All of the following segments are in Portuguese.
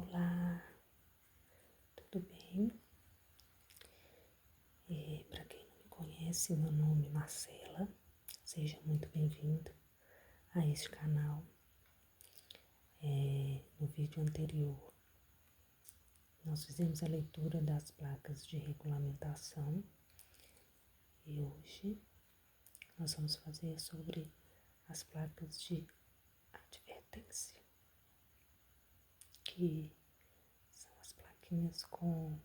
Olá, tudo bem? Para quem não me conhece, meu nome é Marcela. Seja muito bem-vindo a este canal. No vídeo anterior, nós fizemos a leitura das placas de regulamentação e hoje nós vamos fazer sobre as placas de advertência, que são as plaquinhas com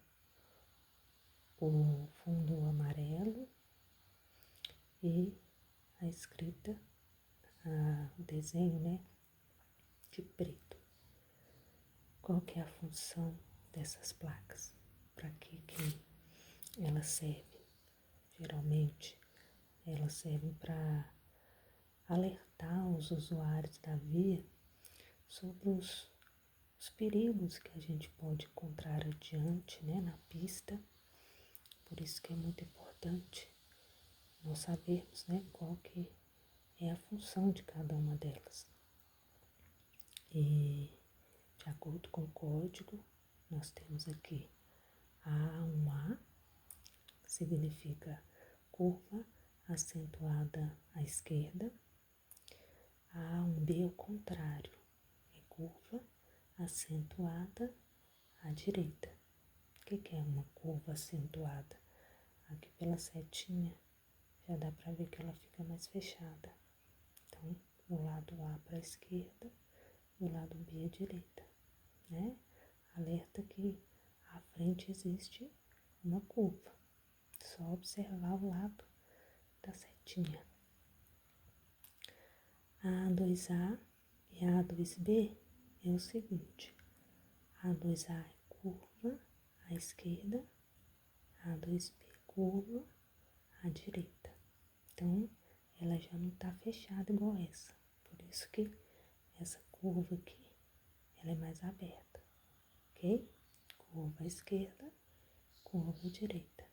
o fundo amarelo e a escrita, o desenho, né, de preto. Qual que é a função dessas placas? Para que elas servem? Geralmente, elas servem para alertar os usuários da via sobre os perigos que a gente pode encontrar adiante, né, na pista. Por isso que é muito importante nós sabermos, né, qual que é a função de cada uma delas. E, de acordo com o código, nós temos aqui A1A, que significa curva acentuada à esquerda. A1B, ao contrário, é curva acentuada à direita. O que é uma curva acentuada? Aqui pela setinha já dá para ver que ela fica mais fechada. Então, o lado A para a esquerda e o lado B à direita, né? Alerta que à frente existe uma curva. Só observar o lado da setinha. A A2A e a A2B é o seguinte: a A2A é curva à esquerda, a A2B curva à direita. Então, ela já não está fechada igual essa. Por isso que essa curva aqui, ela é mais aberta, ok? Curva à esquerda, curva à direita.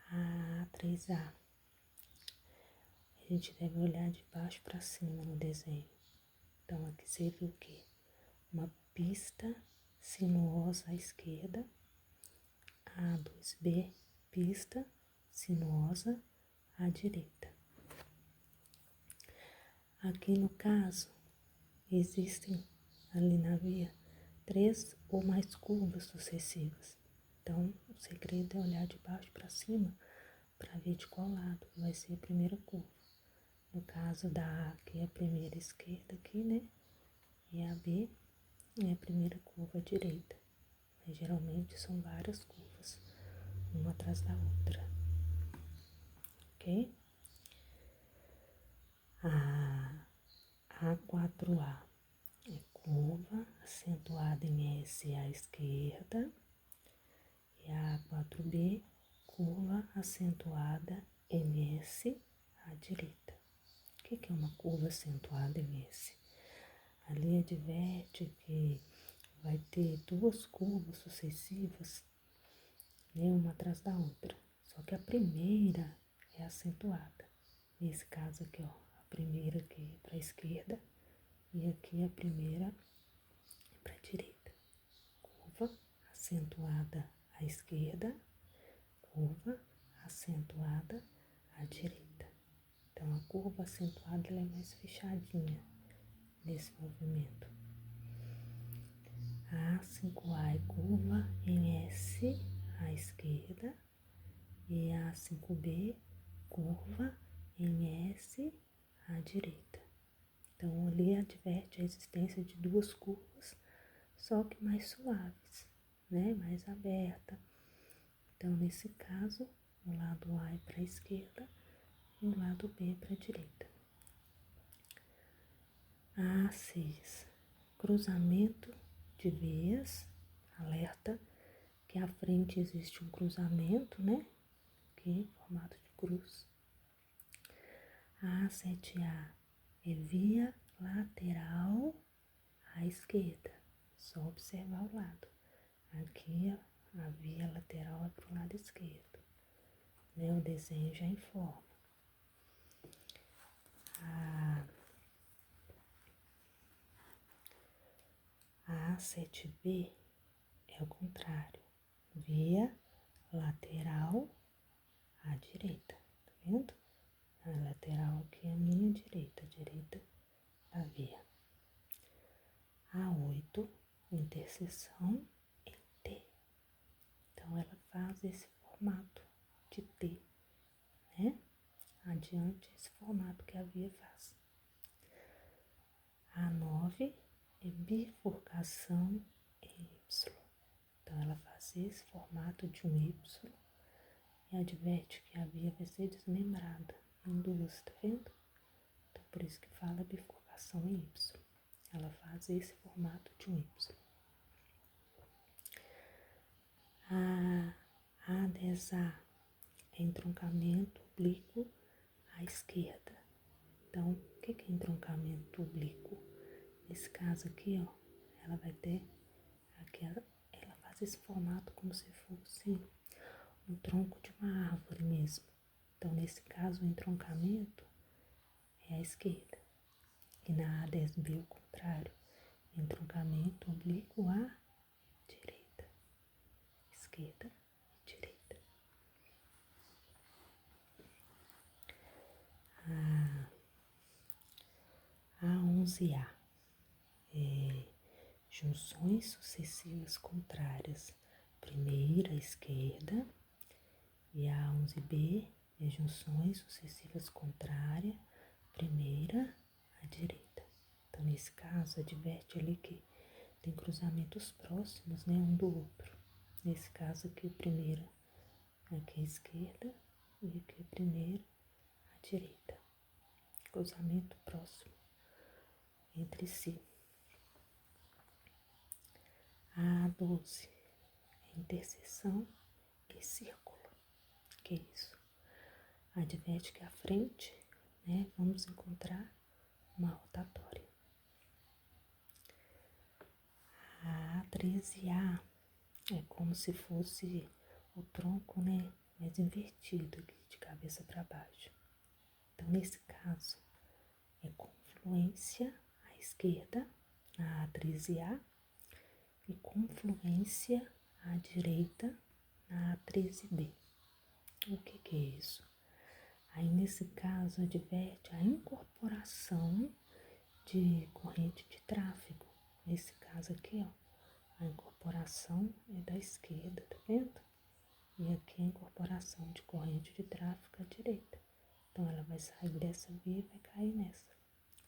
A A3A, a gente deve olhar de baixo para cima no desenho. Então, aqui seria o quê? Uma pista sinuosa à esquerda. A2B, pista sinuosa à direita. Aqui no caso, existem ali na via 3 ou mais curvas sucessivas. Então, o segredo é olhar de baixo para cima para ver de qual lado vai ser a primeira curva. No caso da A, aqui é a primeira esquerda aqui, né? E a B é a primeira curva à direita. Mas geralmente são várias curvas, uma atrás da outra. Ok? A A4A é curva acentuada em S à esquerda. E a A4B, curva acentuada em S à direita. O que é uma curva acentuada em S? Ali adverte que vai ter duas curvas sucessivas, né, uma atrás da outra. Só que a primeira é acentuada. Nesse caso aqui, ó, a primeira aqui para a esquerda e aqui a primeira para a direita. Curva acentuada à esquerda, curva acentuada à direita. Então, a curva acentuada ela é mais fechadinha nesse movimento. A A5A é curva em S à esquerda e a A5B curva em S à direita. Então, ali adverte a existência de duas curvas, só que mais suaves, né? Mais aberta. Então, nesse caso, o lado A é para a esquerda e o lado B é para a direita. A A6, cruzamento de vias, alerta que à frente existe um cruzamento, né? Aqui em formato de cruz. A A7A é via lateral à esquerda, só observar o lado. Aqui a via lateral é para o lado esquerdo, né? O desenho já informa. A A7B é o contrário, veia lateral à direita, tá vendo? A lateral aqui é a minha direita, a direita da veia. A8, interseção em T. Então, ela faz esse formato de T, né? Adiante, esse formato que a veia faz. A9 é bifurcação em Y. Então, ela faz esse formato de um Y e adverte que a veia vai ser desmembrada em duas, tá vendo? Então, por isso que fala bifurcação em Y. Ela faz esse formato de um Y. A A10A é entroncamento oblíquo à esquerda. Então, o que é entroncamento oblíquo? Nesse caso aqui, ó, ela vai ter aquela, ela faz esse formato como se fosse um tronco de uma árvore mesmo. Então, nesse caso, o entroncamento é à esquerda. E na A10B, o contrário, entroncamento oblíquo à direita. Esquerda e direita. A11A é junções sucessivas contrárias. Primeira à esquerda e a 11B é junções sucessivas contrárias, primeira à direita. Então, nesse caso, adverte ali que tem cruzamentos próximos, né, um do outro. Nesse caso aqui, primeira aqui à esquerda e aqui primeira à direita. Cruzamento próximo entre si. A 12 é interseção e círculo. Que é isso? Adverte que à frente, né, vamos encontrar uma rotatória. A 13A é como se fosse o tronco, né, mais invertido aqui, de cabeça para baixo. Então, nesse caso, é confluência à esquerda, na A13A, e confluência à direita, na A13B. O que é isso? Aí, nesse caso, adverte a incorporação de corrente de tráfego. Nesse caso aqui, ó, a incorporação é da esquerda, tá vendo? E aqui a incorporação de corrente de tráfego à direita. Então, ela vai sair dessa via e vai cair nessa.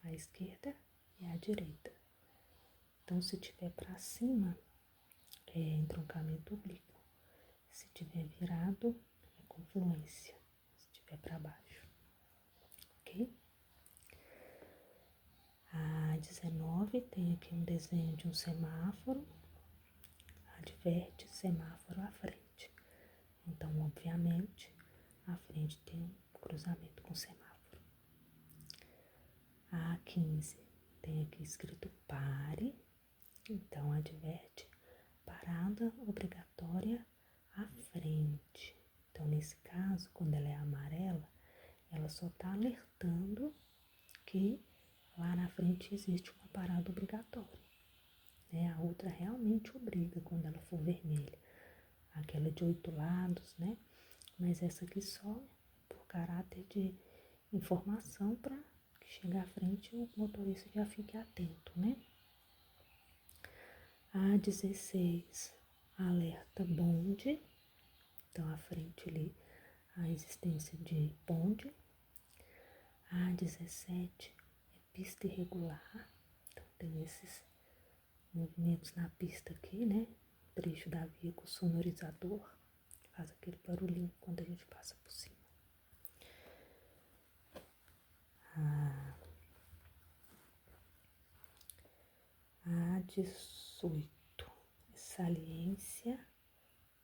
A esquerda e a direita. Então, se tiver para cima, é entroncamento oblíquo. Se tiver virado, é confluência. Se tiver para baixo. Ok? A 19 tem aqui um desenho de um semáforo. Adverte semáforo à frente. Então, obviamente, à frente tem um cruzamento com semáforo. A 15 tem aqui escrito pare. Então, adverte parada obrigatória à frente. Então, nesse caso, quando ela é amarela, ela só está alertando que lá na frente existe uma parada obrigatória. Né? A outra realmente obriga quando ela for vermelha. Aquela de 8 lados, né? Mas essa aqui só por caráter de informação para que chegar à frente o motorista já fique atento, né? A 16, alerta bonde. Então, à frente ali, a existência de bonde. A 17 é pista irregular. Então, tem esses movimentos na pista aqui, né? O trecho da via com sonorizador. Faz aquele barulhinho quando a gente passa por cima. A 18, saliência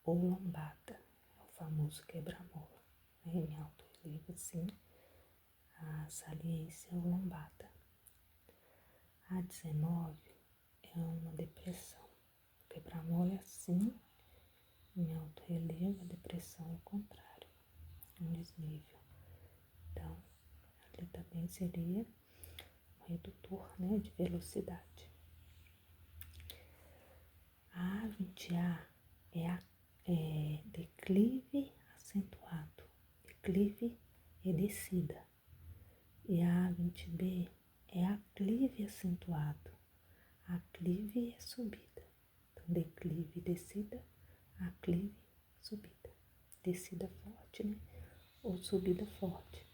ou lombada, é o famoso quebra-mola, né? Em alto relevo assim, a saliência ou lombada. A 19 é uma depressão, o quebra-mola é assim, em alto relevo a depressão é o contrário, um desnível. Então, ali também seria um redutor, né, de velocidade. A20A é declive acentuado, declive é descida. E a A20B é aclive acentuado, aclive é subida. Então, declive, descida, aclive, subida. Descida forte, né? Ou subida forte.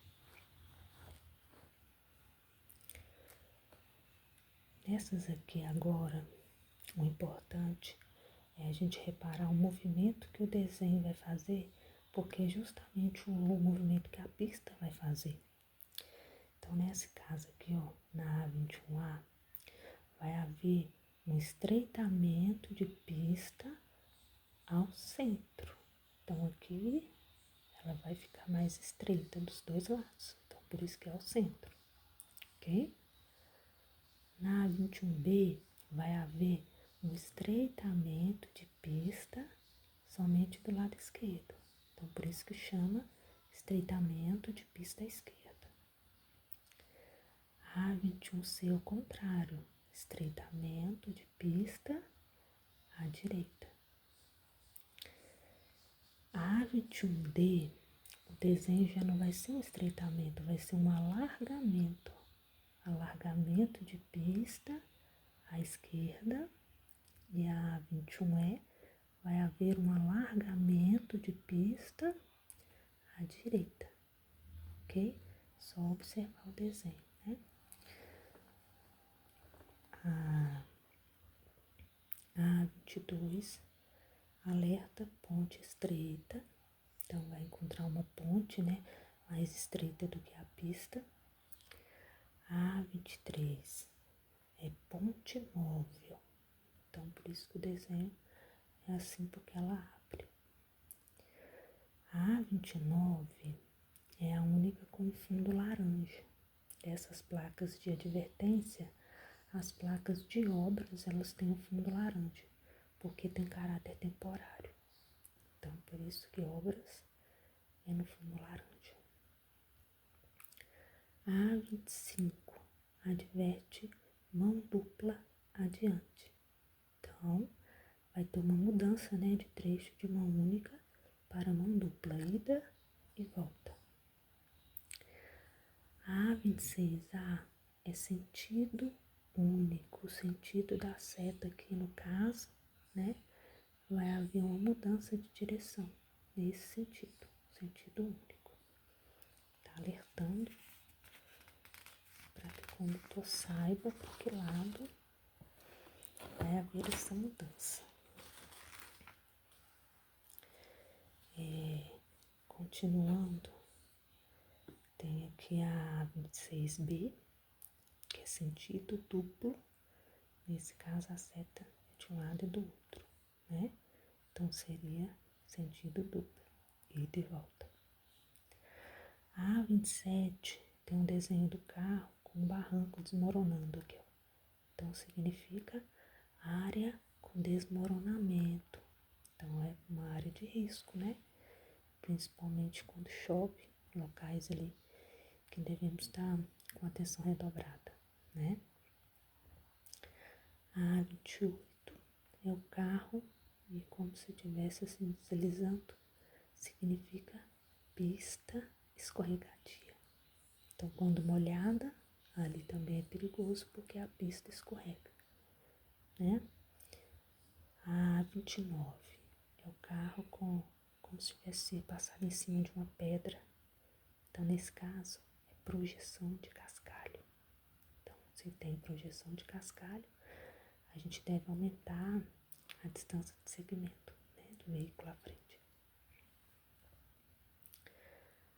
Nessas aqui agora, o importante é a gente reparar o movimento que o desenho vai fazer, porque é justamente o movimento que a pista vai fazer. Então, nesse caso aqui, ó, na A21A, vai haver um estreitamento de pista ao centro. Então, aqui ela vai ficar mais estreita dos dois lados. Então, por isso que é o centro, ok? Na A21B, vai haver um estreitamento de pista somente do lado esquerdo. Então, por isso que chama estreitamento de pista à esquerda. A21C, ao contrário, estreitamento de pista à direita. A A21D, o desenho já não vai ser um estreitamento, vai ser um alargamento. Alargamento de pista à esquerda. E a A21E vai haver um alargamento de pista à direita, ok? Só observar o desenho, né? A A22, alerta ponte estreita. Então, vai encontrar uma ponte, né, mais estreita do que a pista. A A23 é ponte móvel. Então, por isso que o desenho é assim, porque ela abre. A A29 é a única com fundo laranja. Dessas placas de advertência, as placas de obras, elas têm o fundo laranja, porque tem caráter temporário. Então, por isso que obras é no fundo laranja. A A25 adverte mão dupla adiante. Então, vai ter uma mudança, né, de trecho de mão única para mão dupla, ida e volta. A A26A é sentido único, o sentido da seta aqui no caso, né, vai haver uma mudança de direção nesse sentido, sentido único. Tá alertando para que o condutor saiba por que lado vai haver essa mudança. Continuando, tem aqui a A26B, que é sentido duplo. Nesse caso, a seta é de um lado e do outro, né? Então, seria sentido duplo, ida e volta. A A27 tem um desenho do carro com um barranco desmoronando aqui, ó. Então, significa área com desmoronamento. Então, é uma área de risco, né? Principalmente quando chove, locais ali que devemos estar com atenção redobrada, né? A A28 é o carro e como se estivesse assim deslizando, significa pista escorregadia. Então, quando molhada, ali também é perigoso porque a pista escorrega, né? A A29 é o carro como se tivesse passado em cima de uma pedra. Então, nesse caso, é projeção de cascalho. Então, se tem projeção de cascalho, a gente deve aumentar a distância de segmento, né, do veículo à frente.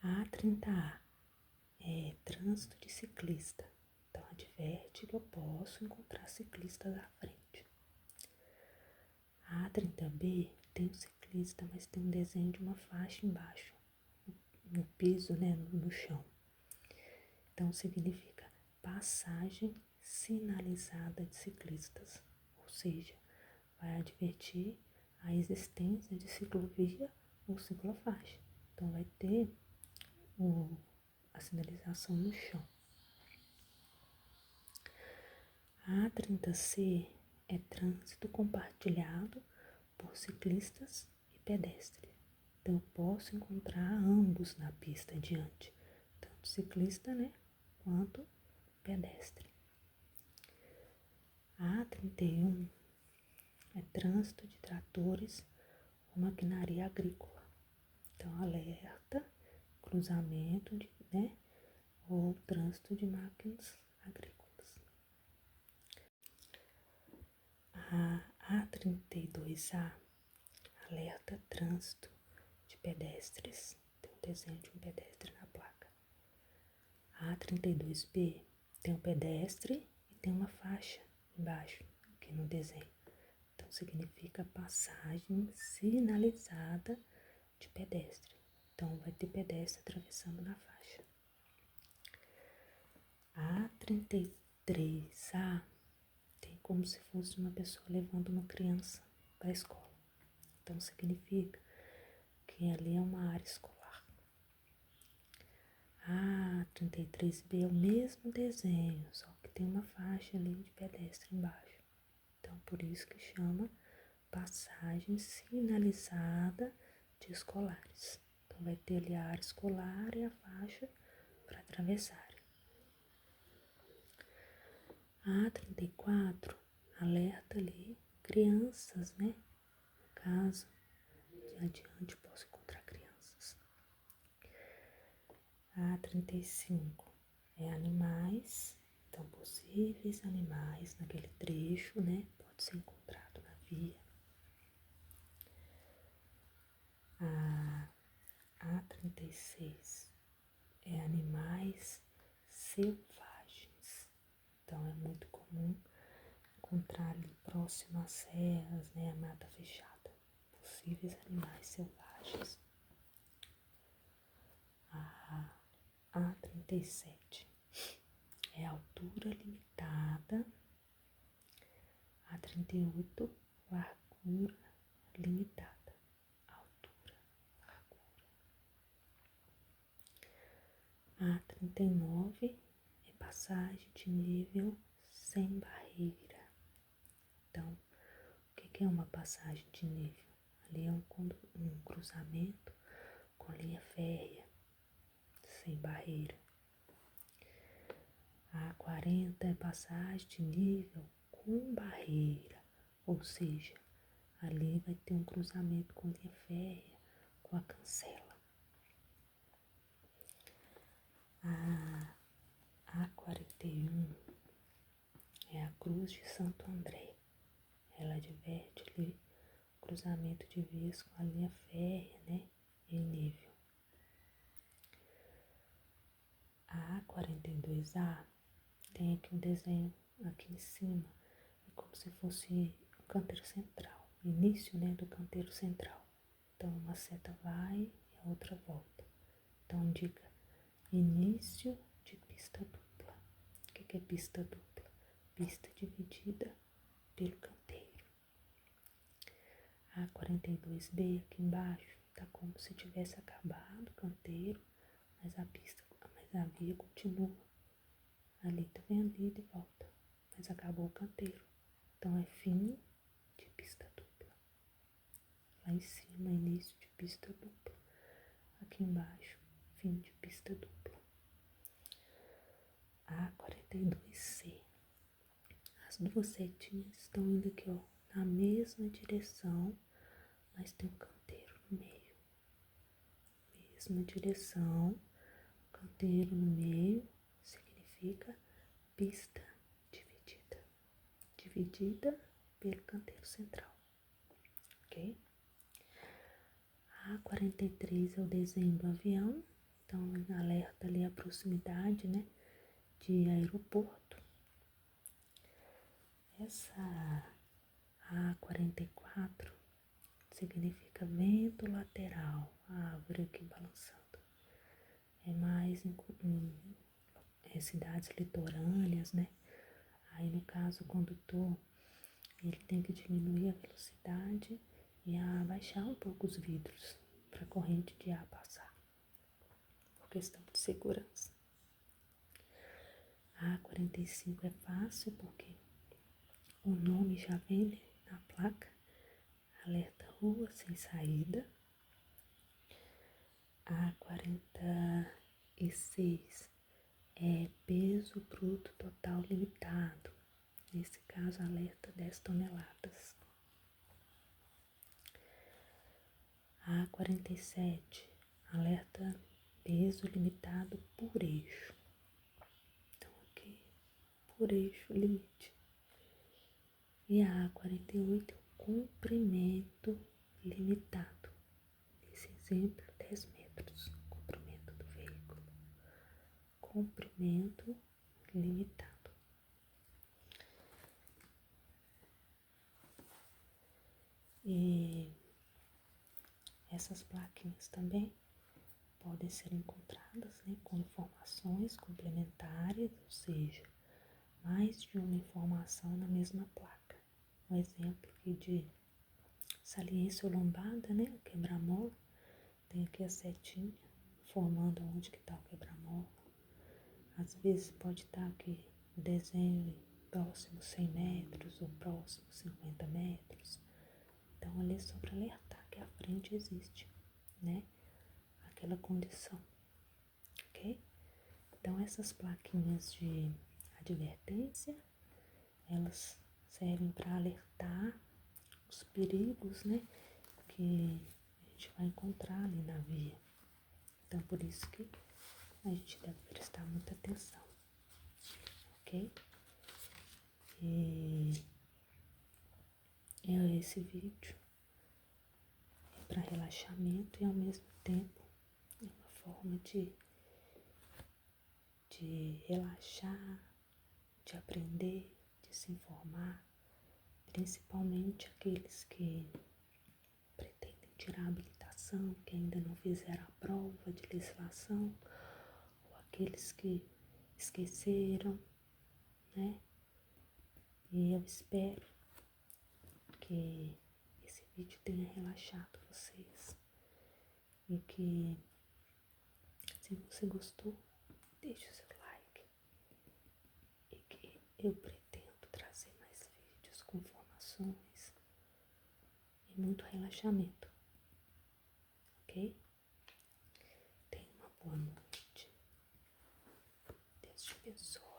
A A30A é trânsito de ciclista. Então, adverte que eu posso encontrar ciclistas à frente. A A30B tem um ciclista, mas tem um desenho de uma faixa embaixo, no piso, né, no chão. Então, significa passagem sinalizada de ciclistas, ou seja, vai advertir a existência de ciclovia ou ciclofaixa. Então, vai ter a sinalização no chão. A A30C é trânsito compartilhado por ciclistas e pedestres. Então, eu posso encontrar ambos na pista adiante, tanto ciclista, né, quanto pedestre. A 31 é trânsito de tratores ou maquinaria agrícola. Então, alerta, cruzamento, né, ou trânsito de máquinas agrícolas. A A32A alerta trânsito de pedestres. Tem um desenho de um pedestre na placa. A A32B tem um pedestre e tem uma faixa embaixo, aqui no desenho. Então, significa passagem sinalizada de pedestre. Então, vai ter pedestre atravessando na faixa. A A33A tem como se fosse uma pessoa levando uma criança para a escola. Então, significa que ali é uma área escolar. A 33B é o mesmo desenho, só que tem uma faixa ali de pedestre embaixo. Então, por isso que chama passagem sinalizada de escolares. Então, vai ter ali a área escolar e a faixa para atravessar. A 34 alerta ali crianças, né? No caso, de adiante posso encontrar crianças. A 35 é animais, então possíveis animais naquele trecho, né? Pode ser encontrado na via. A 36 é animais selvagens, então é muito comum encontrar ali próximo às serras, né? A mata fechada, possíveis animais selvagens. A 37 é altura limitada. A 38, largura limitada. Altura, largura. A 39 é passagem de nível sem barreira. Então, o que é uma passagem de nível? Ali é um cruzamento com linha férrea, sem barreira. A 40 é passagem de nível com barreira, ou seja, ali vai ter um cruzamento com linha férrea, com a cancela. A 41 é a Cruz de Santo André. Ela adverte ali o cruzamento de vias com a linha férrea, né, em nível. A 42A tem aqui um desenho aqui em cima, é como se fosse o canteiro central, o início, né, do canteiro central. Então, uma seta vai e a outra volta. Então, indica início de pista dupla. O que é pista dupla? Pista dividida pelo canteiro. A 42B aqui embaixo tá como se tivesse acabado o canteiro, mas a via continua. Ali tá vendo, ida e volta, mas acabou o canteiro. Então é fim de pista dupla. Lá em cima, início de pista dupla. Aqui embaixo, fim de pista dupla. A 42C. As duas setinhas estão indo aqui, ó, na mesma direção, mas tem um canteiro no meio. Mesma direção, canteiro no meio, significa pista dividida. Dividida pelo canteiro central, ok? A 43 é o desenho do avião, então alerta ali a proximidade, né, de aeroporto. Essa A44 significa vento lateral, a árvore aqui balançando. É mais em cidades litorâneas, né? Aí no caso o condutor, ele tem que diminuir a velocidade e abaixar um pouco os vidros para a corrente de ar passar, por questão de segurança. A 45 é fácil porque o nome já vem, né, na placa. alerta rua sem saída. A 46 é peso bruto total limitado. Nesse caso, alerta 10 toneladas. A 47, alerta peso limitado por eixo. Então, aqui, por eixo, limite. E a 48 é o comprimento limitado. Nesse exemplo, 10 metros, comprimento do veículo. Comprimento limitado. E essas plaquinhas também podem ser encontradas, né, com informações complementares, ou seja, mais de uma informação na mesma placa. Um exemplo aqui de saliência ou lombada, né, o quebra-mola, tem aqui a setinha formando onde que está o quebra-mola. Às vezes pode estar aqui o desenho próximo 100 metros ou próximo 50 metros. Então, ali é só para alertar que à frente existe, né, aquela condição, ok? Então, essas plaquinhas de advertência, elas servem para alertar os perigos, né, que a gente vai encontrar ali na via. Então, por isso que a gente deve prestar muita atenção, ok? E esse vídeo é para relaxamento e ao mesmo tempo é uma forma de relaxar, de aprender, de se informar, principalmente aqueles que pretendem tirar a habilitação, que ainda não fizeram a prova de legislação, ou aqueles que esqueceram, né? E eu espero que esse vídeo tenha relaxado vocês e que, se você gostou, deixe o seu like e que eu pretendo trazer mais vídeos com informações e muito relaxamento, ok? Tenha uma boa noite. Deus te abençoe.